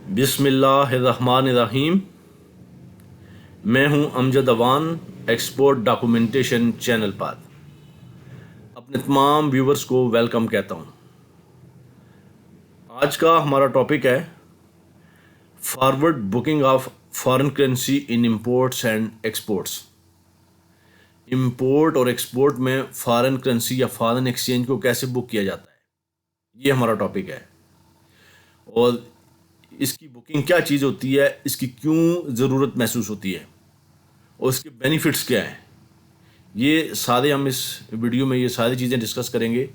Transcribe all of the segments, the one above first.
बिस्मिल्लाहिर्रहमानिर्रहीम। मैं हूं Amjad Awan, export documentation channel पर अपने तमाम व्यूवर्स को वेलकम कहता हूं। आज का हमारा टॉपिक है forward booking of foreign currency in imports and exports. Import और एक्सपोर्ट में फॉरेन करेंसी या फॉरेन एक्सचेंज को कैसे बुक किया जाता है, ये हमारा टॉपिक है। और इसकी बुकिंग क्या चीज़ होती है, इसकी क्यों ज़रूरत महसूस होती है और इसके बेनिफिट्स क्या हैं, ये सारे हम इस वीडियो में ये सारी चीज़ें डिस्कस करेंगे।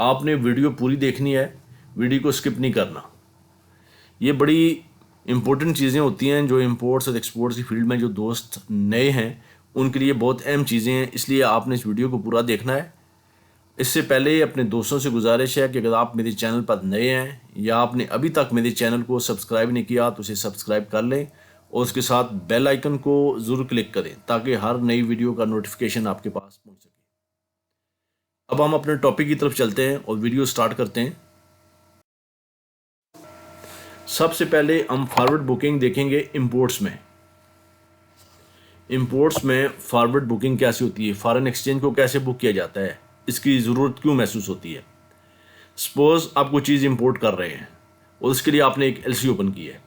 आपने वीडियो पूरी देखनी है, वीडियो को स्किप नहीं करना। ये बड़ी इम्पोर्टेंट चीज़ें होती हैं जो इंपोर्ट्स और एक्सपोर्ट्स की फील्ड में जो दोस्त नए हैं उनके लिए बहुत अहम चीज़ें हैं, इसलिए आपने इस वीडियो को पूरा देखना है। इससे पहले अपने दोस्तों से गुजारिश है कि अगर आप मेरे चैनल पर नए हैं या आपने अभी तक मेरे चैनल को सब्सक्राइब नहीं किया तो उसे सब्सक्राइब कर लें और उसके साथ बेल आइकन को ज़रूर क्लिक करें ताकि हर नई वीडियो का नोटिफिकेशन आपके पास पहुंच सके। अब हम अपने टॉपिक की तरफ चलते हैं और वीडियो स्टार्ट करते हैं। सबसे पहले हम फॉरवर्ड बुकिंग देखेंगे इंपोर्ट्स में। इंपोर्ट्स में फॉरवर्ड बुकिंग कैसी होती है, फॉरेन एक्सचेंज को कैसे बुक किया जाता है, इसकी ज़रूरत क्यों महसूस होती है। सपोज़ आप कोई चीज़ इंपोर्ट कर रहे हैं और उसके लिए आपने एक एलसी ओपन की है।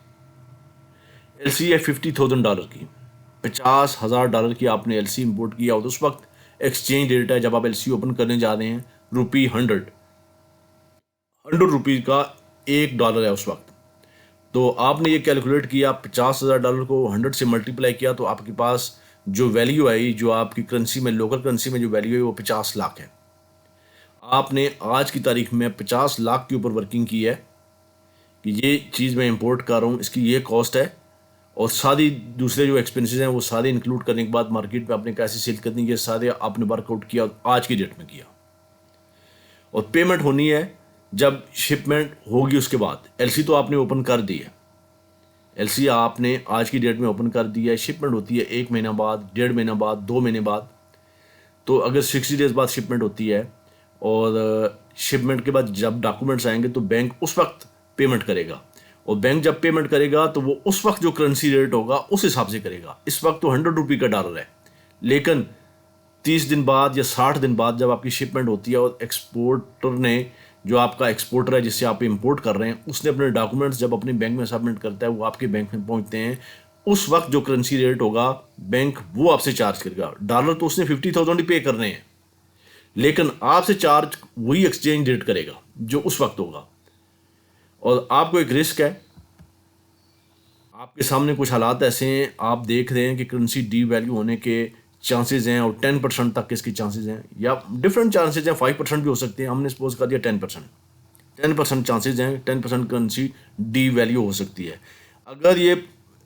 एलसी है $50,000 की, $50,000 की आपने एलसी इंपोर्ट किया और उस वक्त एक्सचेंज रेट है जब आप एलसी ओपन करने जा रहे हैं ₹100 का $1 है उस वक्त। तो आपने ये कैलकुलेट किया, $50,000 को 100 से मल्टीप्लाई किया तो आपके पास जो वैल्यू आई, जो आपकी करेंसी में, लोकल करेंसी में जो वैल्यू है वो 50 लाख है। आपने आज की तारीख में 50 लाख के ऊपर वर्किंग की है कि ये चीज़ मैं इंपोर्ट कर रहा हूँ, इसकी ये कॉस्ट है और सारी दूसरे जो एक्सपेंसेस हैं वो सारे इंक्लूड करने के बाद मार्केट में आपने कैसे सेल करनी है सारे आपने वर्कआउट किया आज की डेट में किया। और पेमेंट होनी है जब शिपमेंट होगी उसके बाद। एलसी तो आपने ओपन कर दी है, एलसी आपने आज की डेट में ओपन कर दी है। शिपमेंट होती है 1 महीना बाद, 1.5 महीना बाद, 2 महीने बाद। तो अगर 60 डेज बाद शिपमेंट होती है और शिपमेंट के बाद जब डॉक्यूमेंट्स आएंगे तो बैंक उस वक्त पेमेंट करेगा और बैंक जब पेमेंट करेगा तो वो उस वक्त जो करेंसी रेट होगा उस हिसाब से करेगा। इस वक्त तो ₹100 का डॉलर है, लेकिन 30 दिन बाद या 60 दिन बाद जब आपकी शिपमेंट होती है और एक्सपोर्टर ने, जो आपका एक्सपोर्टर है जिससे आप इंपोर्ट कर रहे हैं, उसने अपने डॉक्यूमेंट्स जब अपने बैंक में सबमिट करता है, वो आपके बैंक में पहुंचते हैं, उस वक्त जो करेंसी रेट होगा बैंक वो आपसे चार्ज करेगा। डॉलर तो उसने 50,000 ही पे करने हैं, लेकिन आपसे चार्ज वही एक्सचेंज रेट करेगा जो उस वक्त होगा। और आपको एक रिस्क है, आपके सामने कुछ हालात ऐसे हैं, आप देख रहे हैं कि करेंसी डी वैल्यू होने के चांसेस हैं और 10% तक इसके चांसेस हैं या डिफरेंट चांसेस हैं, 5% भी हो सकते हैं। हमने सपोज कर दिया 10% चांसेस हैं, 10% करेंसी डी वैल्यू हो सकती है। अगर ये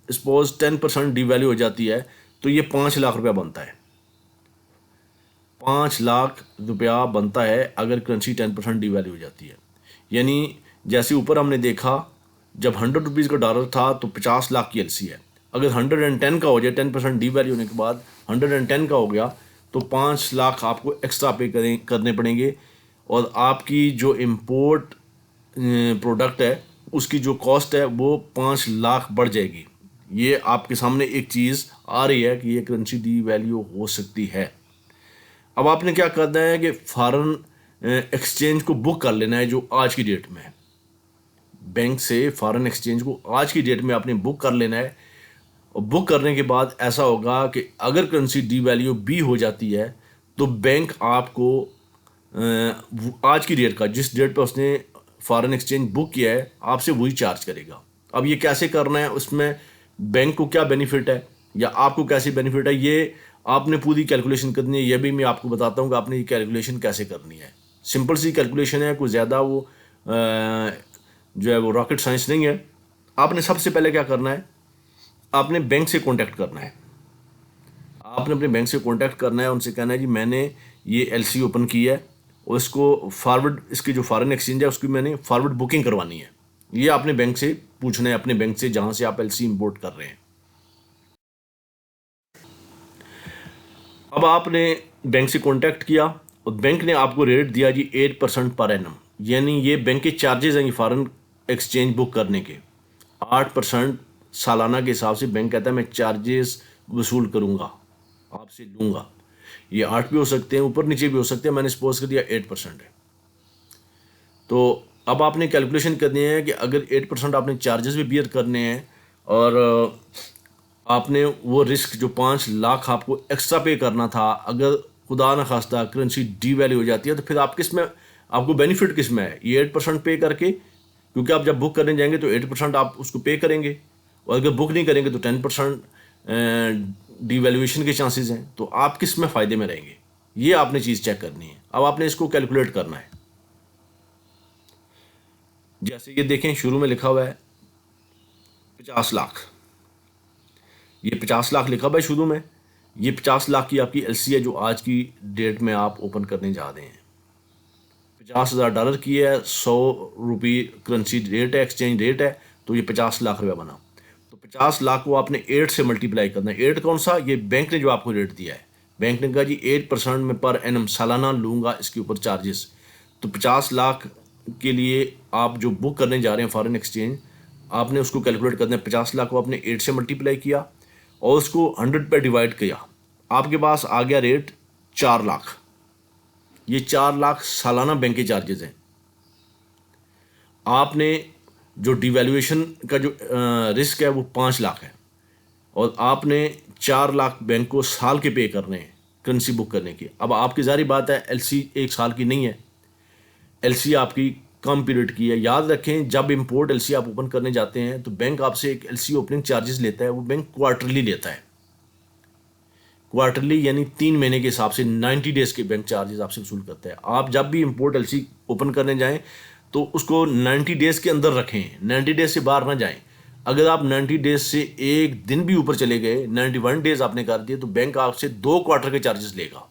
सपोज 10% डी वैल्यू हो जाती है तो ये 5 लाख रुपया बनता है। 5 लाख रुपया बनता है अगर करेंसी 10% डी वैल्यू हो जाती है। यानी जैसे ऊपर हमने देखा, जब ₹100 का डॉलर था तो 50 लाख की एलसी है। अगर 110 का हो जाए, 10% डी वैल्यू होने के बाद 110 का हो गया तो 5 लाख आपको एक्स्ट्रा पे करने पड़ेंगे और आपकी जो इम्पोर्ट प्रोडक्ट है उसकी जो कॉस्ट है वो 5 लाख बढ़ जाएगी। ये आपके सामने एक चीज़ आ रही है कि ये करेंसी डी वैल्यू हो सकती है। अब आपने क्या करना है कि फॉरेन एक्सचेंज को बुक कर लेना है जो आज की डेट में है। बैंक से फॉरेन एक्सचेंज को आज की डेट में आपने बुक कर लेना है और बुक करने के बाद ऐसा होगा कि अगर करेंसी डी वैल्यू बी हो जाती है तो बैंक आपको आज की डेट का, जिस डेट पर उसने फॉरेन एक्सचेंज बुक किया है, आपसे वही चार्ज करेगा। अब ये कैसे करना है, उसमें बैंक को क्या बेनिफिट है या आपको कैसे बेनिफिट है, ये आपने पूरी कैलकुलेशन करनी है। ये भी मैं आपको बताता हूँ कि आपने ये कैलकुलेशन कैसे करनी है। सिंपल सी कैलकुलेशन है, कोई ज़्यादा वो जो है वो रॉकेट साइंस नहीं है। आपने सबसे पहले क्या करना है, आपने बैंक से कांटेक्ट करना है। आपने अपने बैंक से कांटेक्ट करना है, उनसे कहना है जी मैंने ये एलसी ओपन की है और इसको फॉरवर्ड, इसकी जो फॉरेन एक्सचेंज है उसकी मैंने फॉरवर्ड बुकिंग करवानी है। ये आपने बैंक से पूछना है, अपने बैंक से जहाँ से आप एलसी इंपोर्ट कर रहे हैं। अब आपने बैंक से कांटेक्ट किया और बैंक ने आपको रेट दिया जी 8% पर एनम, यानी ये बैंक के चार्जेस हैं फॉरेन एक्सचेंज बुक करने के। 8% सालाना के हिसाब से बैंक कहता है मैं चार्जेस वसूल करूँगा, आपसे लूँगा। ये 8 भी हो सकते हैं, ऊपर नीचे भी हो सकते हैं, मैंने सपोज कर दिया 8% है। तो अब आपने कैलकुलेशन करनी है कि अगर 8% आपने चार्जेस भी बियर करने हैं और आपने वो रिस्क जो 5 लाख आपको एक्स्ट्रा पे करना था, अगर खुदा न खास्ता करेंसी डी वैल्यू हो जाती है तो फिर आप किस में, आपको बेनिफिट किस में है? ये 8% पे करके, क्योंकि आप जब बुक करने जाएंगे तो 8% आप उसको पे करेंगे, और अगर बुक नहीं करेंगे तो 10% डिवैल्यूएशन के चांसेस हैं। तो आप किस में फ़ायदे में रहेंगे, ये आपने चीज़ चेक करनी है। अब आपने इसको कैलकुलेट करना है। जैसे ये देखें, शुरू में लिखा हुआ है 50 लाख, ये 50 लाख लिखा हुआ है शुरू में। ये 50 लाख की आपकी एलसी है जो आज की डेट में आप ओपन करने जा रहे हैं। $50,000 की है, 100 रुपये करेंसी रेट है, एक्सचेंज रेट है, तो ये 50 लाख रुपया बना। तो 50 लाख को आपने 8 से मल्टीप्लाई करना है। 8 कौन सा? ये बैंक ने जो आपको रेट दिया है। बैंक ने कहा जी 8% में पर एनम सालाना लूँगा इसके ऊपर चार्जेस। तो 50 लाख के लिए आप जो बुक करने जा रहे हैं फॉरेन एक्सचेंज, आपने उसको कैलकुलेट करना है। 50 लाख को आपने 8 से मल्टीप्लाई किया और उसको 100 पे डिवाइड किया, आपके पास आ गया रेट 4 लाख। ये 4 लाख सालाना बैंक के चार्जेस हैं। आपने जो डिवैल्यूएशन का जो रिस्क है वो 5 लाख है, और आपने 4 लाख बैंक को साल के पे करने हैं करेंसी बुक करने की। अब आपकी जारी बात है, एलसी 1 साल की नहीं है, एलसी आपकी कम पीरियड की है। याद रखें, जब इंपोर्ट एलसी आप ओपन करने जाते हैं तो बैंक आपसे एक एलसी ओपनिंग चार्जेस लेता है, वो बैंक क्वार्टरली लेता है। क्वार्टरली यानी 3 महीने के हिसाब से 90 डेज के बैंक चार्जेस आपसे वसूल करता है। आप जब भी इंपोर्ट एलसी ओपन करने जाएं तो उसको 90 डेज के अंदर रखें, 90 डेज से बाहर ना जाएं। अगर आप 90 डेज से एक दिन भी ऊपर चले गए, 91 डेज आपने कर दिए, तो बैंक आपसे 2 क्वार्टर के चार्जेस लेगा।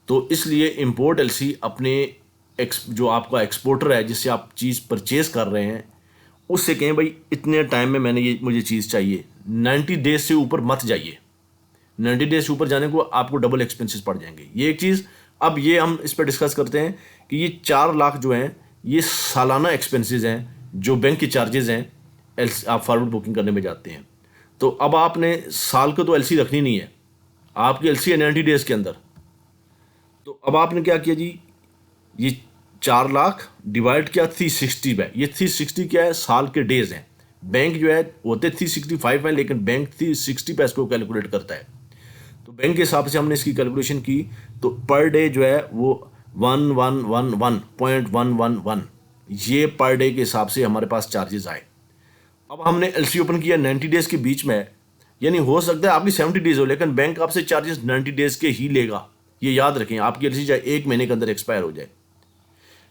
तो इसलिए इंपोर्ट एलसी अपने जो आपका एक्सपोर्टर है जिससे आप चीज़ परचेज कर रहे हैं, उससे कहें भाई इतने टाइम में मुझे चीज़ चाहिए, 90 डेज से ऊपर मत जाइए। 90 डेज से ऊपर जाने को आपको डबल एक्सपेंसेस पड़ जाएंगे। ये एक चीज़। अब ये हम इस पर डिस्कस करते हैं कि ये 4 लाख जो हैं ये सालाना एक्सपेंसेस हैं जो बैंक के चार्जेस हैं आप फॉरवर्ड बुकिंग करने में जाते हैं। तो अब आपने साल को तो एलसी रखनी नहीं है, आपकी एलसी है 90 डेज के अंदर। तो अब आपने क्या किया जी, ये 4 लाख डिवाइड किया 360 पे। ये 360 क्या है? साल के डेज हैं। बैंक जो है होते 365 है, लेकिन बैंक 360 पे इसको कैलकुलेट करता है। तो बैंक के हिसाब से हमने इसकी कैलकुलेशन की, तो पर डे जो है वो 1111.111 ये पर डे के हिसाब से हमारे पास चार्जेस आए। अब हमने एलसी ओपन किया 90 डेज के बीच में, यानी हो सकता है आपकी 70 डेज हो, लेकिन बैंक आपसे चार्जेस 90 डेज के ही लेगा। ये याद रखें, आपकी एलसी चाहे 1 महीने के अंदर एक्सपायर हो जाए,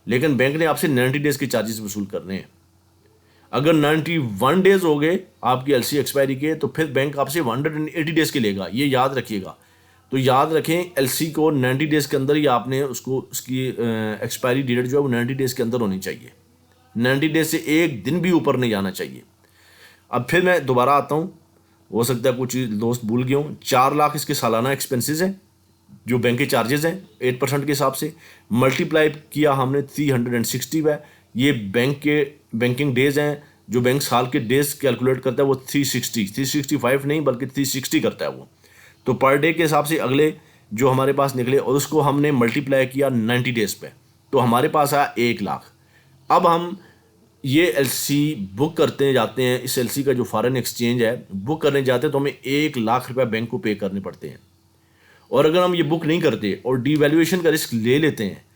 लेकिन बैंक ने आपसे 90 डेज के चार्जेस वसूल करने हैं। अगर 91 डेज हो गए आपकी एलसी एक्सपायरी के, तो फिर बैंक आपसे 180 डेज के लेगा। ये याद रखिएगा। तो याद रखें, एलसी को 90 डेज के अंदर ही आपने उसकी एक्सपायरी डेट जो है वो 90 डेज के अंदर होनी चाहिए। 90 डेज से एक दिन भी ऊपर नहीं जाना चाहिए। अब फिर मैं दोबारा आता हूँ, हो सकता है कुछ दोस्त भूल गया हूँ। 4 लाख इसके सालाना एक्सपेंसेस हैं जो बैंक के चार्जेस हैं 8% के हिसाब से, मल्टीप्लाई किया हमने 360 है। ये बैंक के बैंकिंग डेज हैं जो बैंक साल के डेज कैलकुलेट करता है, वो 365 नहीं बल्कि 360 करता है वो। तो पर डे के हिसाब से अगले जो हमारे पास निकले, और उसको हमने मल्टीप्लाई किया 90 डेज पे, तो हमारे पास आया 1 लाख। अब हम ये एलसी बुक करते जाते हैं, इस एलसी का जो फॉरेन एक्सचेंज है बुक करने जाते हैं, तो हमें 1 लाख रुपया बैंक को पे करने पड़ते हैं। और अगर हम ये बुक नहीं करते और डिवैल्यूएशन का रिस्क ले लेते हैं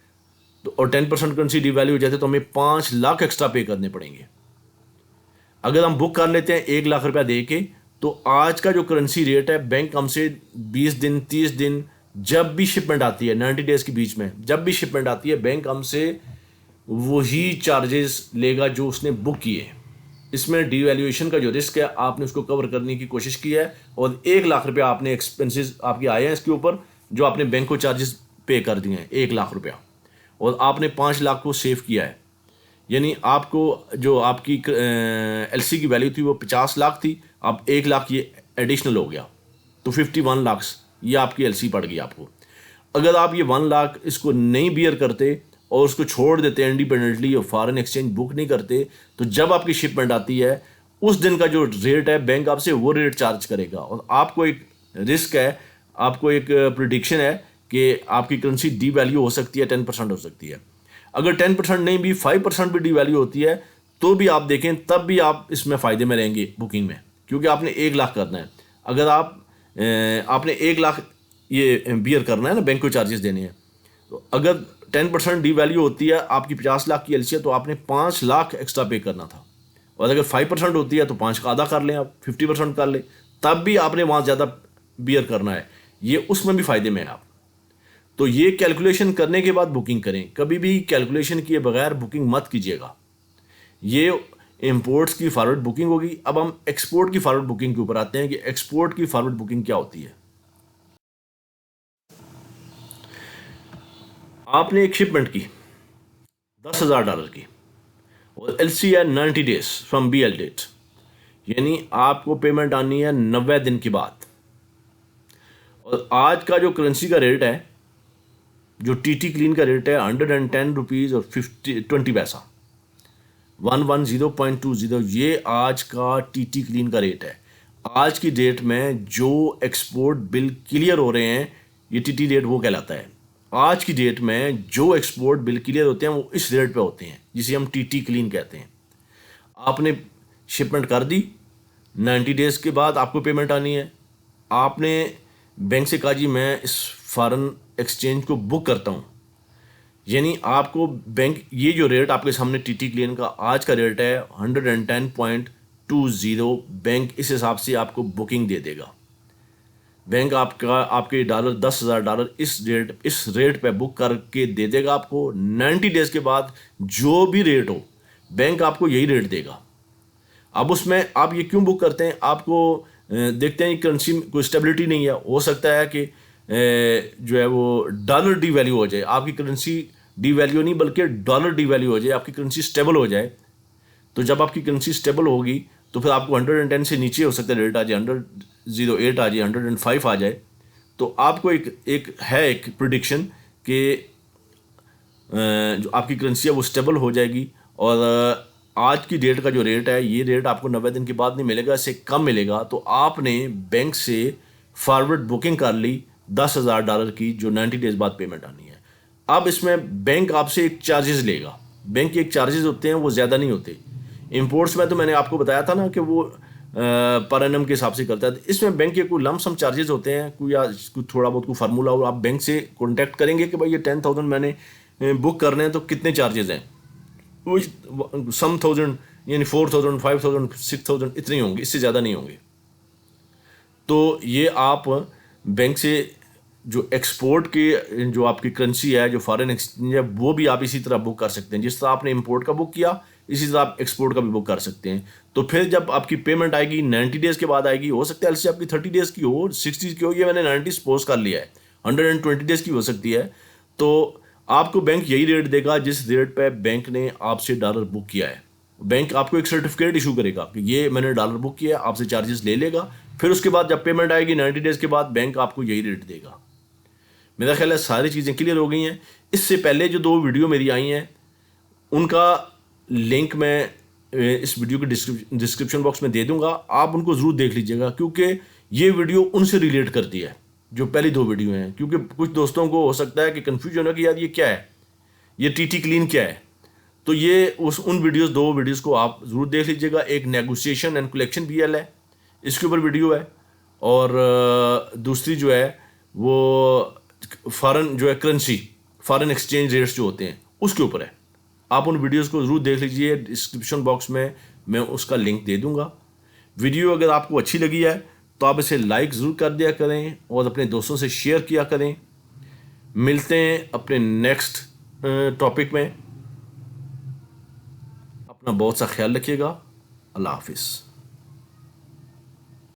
तो और 10% करेंसी डिवैल्यू हो जाते हैं, तो हमें 5 लाख एक्स्ट्रा पे करने पड़ेंगे। अगर हम बुक कर लेते हैं 1 लाख रुपया दे के, तो आज का जो करेंसी रेट है, बैंक हमसे 20 दिन 30 दिन जब भी शिपमेंट आती है 90 डेज के बीच में, जब भी शिपमेंट आती है, बैंक हमसे वही चार्जेस लेगा जो उसने बुक किए। इसमें डिवैल्यूएशन का जो रिस्क है आपने उसको कवर करने की कोशिश की है, और 1 लाख रुपया आपने एक्सपेंसेस आपके आए हैं इसके ऊपर, जो आपने बैंक को चार्जेस पे कर दिए हैं 1 लाख रुपया, और आपने 5 लाख को सेव किया है। यानी आपको जो आपकी एलसी की वैल्यू थी वो 50 लाख थी, अब 1 लाख ये एडिशनल हो गया, तो 51 लाख ये आपकी एलसी पड़ गई आपको। अगर आप ये 1 लाख इसको नहीं बियर करते और उसको छोड़ देते हैं इंडिपेंडेंटली और फॉरेन एक्सचेंज बुक नहीं करते, तो जब आपकी शिपमेंट आती है उस दिन का जो रेट है बैंक आपसे वो रेट चार्ज करेगा। और आपको एक रिस्क है, आपको एक प्रिडिक्शन है कि आपकी करेंसी डी वैल्यू हो सकती है, 10% हो सकती है। अगर 10% नहीं भी 5% भी डी वैल्यू होती है तो भी आप देखें तब भी आप इसमें फ़ायदे में रहेंगे बुकिंग में, क्योंकि आपने 1 लाख करना है। अगर आपने 1 लाख ये बियर करना है ना, बैंक को चार्जेस देने हैं, तो अगर 10% डी वैल्यू होती है, आपकी 50 लाख की एलसी है, तो आपने 5 लाख एक्स्ट्रा पे करना था। और अगर 5% होती है तो 5 का आधा कर लें, आप 50% कर लें, तब भी आपने वहाँ ज़्यादा बियर करना है, ये उसमें भी फ़ायदे में है आप। तो ये कैलकुलेशन करने के बाद बुकिंग करें, कभी भी कैलकुलेशन किए बगैर बुकिंग मत कीजिएगा। ये इंपोर्ट्स की फॉरवर्ड बुकिंग होगी। अब हम एक्सपोर्ट की फॉरवर्ड बुकिंग के ऊपर आते हैं कि एक्सपोर्ट की फॉरवर्ड बुकिंग क्या होती है। आपने एक शिपमेंट की $10,000 की और एलसी है 90 डेज फ्रॉम बीएल डेट, यानी आपको पेमेंट आनी है 90 दिन के बाद। और आज का जो करेंसी का रेट है, जो टीटी क्लीन का रेट है 110 रुपीज़ और 20 पैसा, 110.20, ये आज का टीटी क्लीन का रेट है। आज की डेट में जो एक्सपोर्ट बिल क्लियर हो रहे हैं, ये टीटी रेट वो कहलाता है। आज की डेट में जो एक्सपोर्ट बिल क्लियर होते हैं वो इस रेट पे होते हैं, जिसे हम टीटी क्लीन कहते हैं। आपने शिपमेंट कर दी, 90 डेज़ के बाद आपको पेमेंट आनी है। आपने बैंक से कहा जी मैं इस फॉरेन एक्सचेंज को बुक करता हूँ, यानी आपको बैंक ये जो रेट आपके सामने टीटी क्लीन का आज का रेट है 110.20, बैंक इस हिसाब से आपको बुकिंग दे देगा। बैंक आपके $10,000 इस रेट पे बुक करके दे देगा आपको। 90 डेज़ के बाद जो भी रेट हो बैंक आपको यही रेट देगा। अब उसमें आप ये क्यों बुक करते हैं, आपको देखते हैं करेंसी में कोई स्टेबिलिटी नहीं है, हो सकता है कि जो है वो डॉलर डी वैल्यू हो जाए, आपकी करेंसी डी वैल्यू नहीं बल्कि डॉलर डी वैल्यू हो जाए, आपकी करेंसी स्टेबल हो जाए। तो जब आपकी करेंसी स्टेबल होगी तो फिर आपको 110 से नीचे हो सकता है रेट आ जाए, 108 आ जाए, 105 आ जाए। तो आपको एक प्रिडिक्शन कि जो आपकी करेंसी है वो स्टेबल हो जाएगी। और आज की डेट का जो रेट है, ये रेट आपको 90 दिन के बाद नहीं मिलेगा, इससे कम मिलेगा। तो आपने बैंक से फॉरवर्ड बुकिंग कर ली $10,000 की, जो 90 डेज बाद पेमेंट आनी है। अब इसमें बैंक आपसे एक चार्जेस लेगा। बैंक के एक चार्जेस होते हैं, वो ज़्यादा नहीं होते। इंपोर्ट्स में तो मैंने आपको बताया था ना कि वो पर एनम के हिसाब से करता है। इसमें बैंक के कोई लमसम चार्जेस होते हैं, कोई थोड़ा बहुत कोई फार्मूला, और आप बैंक से कॉन्टैक्ट करेंगे कि भाई ये 10,000 मैंने बुक करने हैं तो कितने चार्जेस हैं, वो सम थाउजेंड यानी 4,000, 5,000, 6,000 इतने ही होंगे, इससे ज़्यादा नहीं होंगे। तो ये आप बैंक से जो एक्सपोर्ट के जो आपकी करेंसी है, जो फॉरेन एक्सचेंज है, वो भी आप इसी तरह बुक कर सकते हैं। जिस तरह आपने इंपोर्ट का बुक किया, इसी तरह आप एक्सपोर्ट का भी बुक कर सकते हैं। तो फिर जब आपकी पेमेंट आएगी 90 डेज़ के बाद आएगी, हो सकता है एलसी आपकी 30 डेज़ की हो, 60 की हो, ये मैंने 90 सपोज कर लिया है, 120 डेज़ की हो सकती है। तो आपको बैंक यही रेट देगा जिस रेट पे बैंक ने आपसे डॉलर बुक किया है। बैंक आपको एक सर्टिफिकेट इशू करेगा कि ये मैंने डॉलर बुक किया है, आपसे चार्जेस ले लेगा। फिर उसके बाद जब पेमेंट आएगी 90 डेज़ के बाद, बैंक आपको यही रेट देगा। मेरा ख्याल है सारी चीज़ें क्लियर हो गई हैं। इससे पहले जो 2 वीडियो मेरी आई हैं, उनका लिंक मैं इस वीडियो के डिस्क्रिप्शन बॉक्स में दे दूंगा, आप उनको ज़रूर देख लीजिएगा, क्योंकि ये वीडियो उनसे रिलेट करती है जो पहली 2 वीडियो हैं। क्योंकि कुछ दोस्तों को हो सकता है कि कन्फ्यूजन हो कि यार ये क्या है, ये टीटी क्लीन क्या है। तो ये उन 2 वीडियोज़ को आप ज़रूर देख लीजिएगा। एक नेगोशिएशन एंड कलेक्शन BL है, इसके ऊपर वीडियो है, और दूसरी जो है वो फॉरेन जो है करेंसी, फॉरेन एक्सचेंज रेट्स जो होते हैं, उसके ऊपर है। आप उन वीडियोस को ज़रूर देख लीजिए, डिस्क्रिप्शन बॉक्स में मैं उसका लिंक दे दूंगा। वीडियो अगर आपको अच्छी लगी है तो आप इसे लाइक ज़रूर कर दिया करें और अपने दोस्तों से शेयर किया करें। मिलते हैं अपने नेक्स्ट टॉपिक में। अपना बहुत सा ख्याल रखिएगा। अल्लाह हाफिज़।